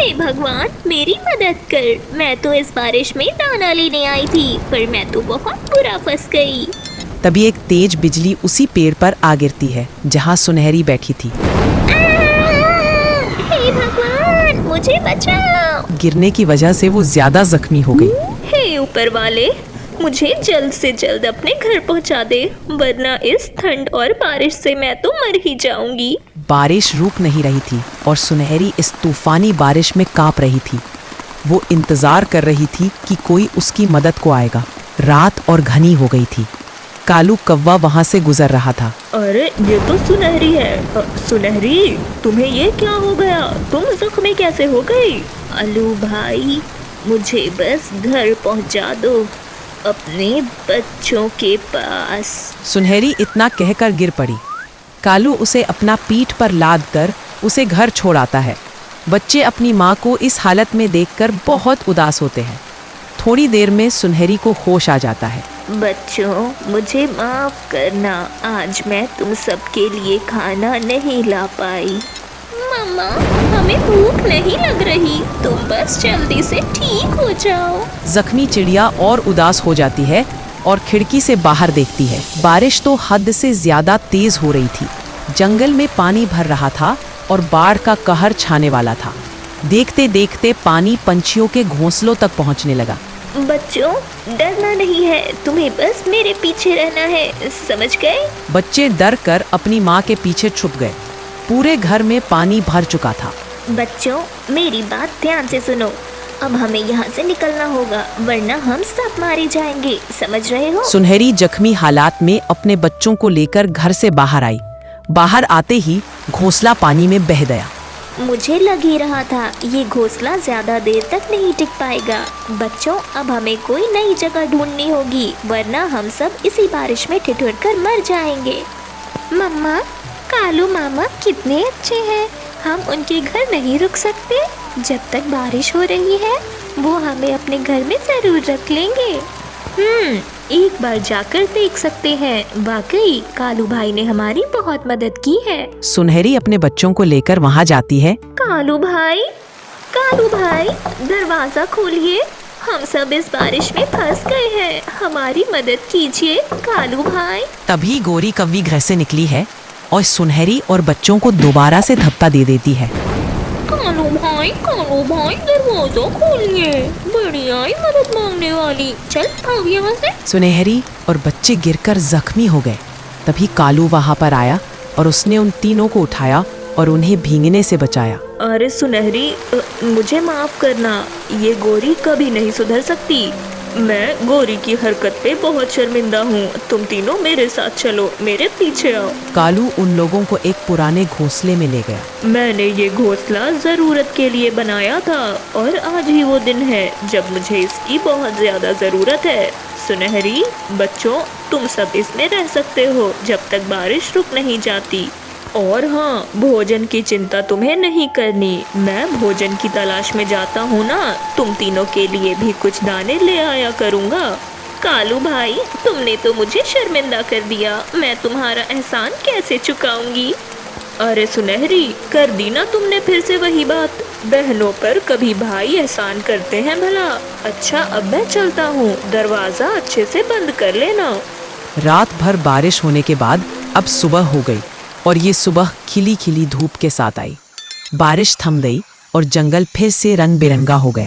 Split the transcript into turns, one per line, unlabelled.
हे भगवान, मेरी मदद कर। मैं तो इस बारिश में दाना लेने आई थी, पर मैं तो बहुत बुरा फंस गई।
तभी एक तेज बिजली उसी पेड़ पर आ गिरती है जहाँ सुनहरी बैठी थी।
हे भगवान, मुझे बचाओ।
गिरने की वजह से वो ज्यादा जख्मी हो गई।
हे ऊपर वाले, मुझे जल्द से जल्द अपने घर पहुंचा दे, वरना इस ठंड और बारिश से मैं तो मर ही जाऊंगी।
बारिश रुक नहीं रही थी और सुनहरी इस तूफानी बारिश में कांप रही थी। वो इंतजार कर रही थी कि कोई उसकी मदद को आएगा। रात और घनी हो गई थी। कालू कौवा वहां से गुजर रहा था।
अरे ये तो सुनहरी है। सुनहरी, तुम्हें ये क्या हो गया? तुम जख्मी कैसे हो गई? अलू भाई, मुझे बस घर पहुंचा दो, अपने बच्चों के पास।
सुनहरी इतना कहकर गिर पड़ी। कालू उसे अपना पीठ पर लाद कर उसे घर छोड़ आता है। बच्चे अपनी माँ को इस हालत में देखकर बहुत उदास होते हैं। थोड़ी देर में सुनहरी को होश आ जाता है।
बच्चों, मुझे माफ करना, आज मैं तुम सबके लिए खाना नहीं ला पाई। मम्मा, हमें भूख नहीं लग रही, तुम बस जल्दी से ठीक हो जाओ।
जख्मी चिड़िया और उदास हो जाती है और खिड़की से बाहर देखती है। बारिश तो हद से ज्यादा तेज हो रही थी। जंगल में पानी भर रहा था और बाढ़ का कहर छाने वाला था। देखते देखते पानी पंछियों के घोंसलों तक पहुंचने लगा।
बच्चों, डरना नहीं है, तुम्हें बस मेरे पीछे रहना है, समझ गए?
बच्चे डर कर अपनी माँ के पीछे छुप गए। पूरे घर में पानी भर चुका था।
बच्चों, मेरी बात ध्यान से सुनो। अब हमें यहाँ से निकलना होगा, वरना हम सब मारे जाएंगे, समझ रहे हो?
सुनहरी जख्मी हालात में अपने बच्चों को लेकर घर से बाहर आई। बाहर आते ही घोंसला पानी में बह गया।
मुझे लग ही रहा था ये घोंसला ज्यादा देर तक नहीं टिक पाएगा। बच्चों, अब हमें कोई नई जगह ढूंढनी होगी, वरना हम सब इसी बारिश में ठिठुर कर मर जाएंगे। मम्मा, कालू मामा कितने अच्छे हैं, हम उनके घर नहीं रुक सकते। जब तक बारिश हो रही है वो हमें अपने घर में जरूर रख लेंगे। एक बार जाकर देख सकते हैं। वाकई कालू भाई ने हमारी बहुत मदद की है।
सुनहरी अपने बच्चों को लेकर वहाँ जाती है।
कालू भाई, कालू भाई, दरवाजा खोलिए, हम सब इस बारिश में फंस गए हैं, हमारी मदद कीजिए कालू भाई।
तभी गोरी कौवी घर से निकली है और सुनहरी और बच्चों को दोबारा से धक्का दे देती है।
कालू भाई, दरवाजा खोलिए, बड़ी आई मदद मांगने वाली, चल भाग यहाँ से।
सुनहरी और बच्चे गिरकर जख्मी हो गए। तभी कालू वहाँ पर आया और उसने उन तीनों को उठाया और उन्हें भीगने से बचाया।
अरे सुनहरी, मुझे माफ करना, ये गोरी कभी नहीं सुधर सकती। मैं गोरी की हरकत पे बहुत शर्मिंदा हूँ। तुम तीनों मेरे साथ चलो, मेरे पीछे आओ।
कालू उन लोगों को एक पुराने घोंसले में ले गया।
मैंने ये घोंसला जरूरत के लिए बनाया था और आज ही वो दिन है जब मुझे इसकी बहुत ज्यादा जरूरत है। सुनहरी, बच्चों, तुम सब इसमें रह सकते हो जब तक बारिश रुक नहीं जाती। और हाँ, भोजन की चिंता तुम्हें नहीं करनी, मैं भोजन की तलाश में जाता हूँ ना, तुम तीनों के लिए भी कुछ दाने ले आया करूँगा। कालू भाई, तुमने तो मुझे शर्मिंदा कर दिया, मैं तुम्हारा एहसान कैसे चुकाऊंगी? अरे सुनहरी, कर दी ना तुमने फिर से वही बात। बहनों पर कभी भाई एहसान करते हैं भला। अच्छा, अब मैं चलता हूँ, दरवाजा अच्छे से बंद कर लेना।
रात भर बारिश होने के बाद अब सुबह हो गई और ये सुबह खिली खिली धूप के साथ आई। बारिश थम गई और जंगल फिर से रंग बिरंगा हो गया।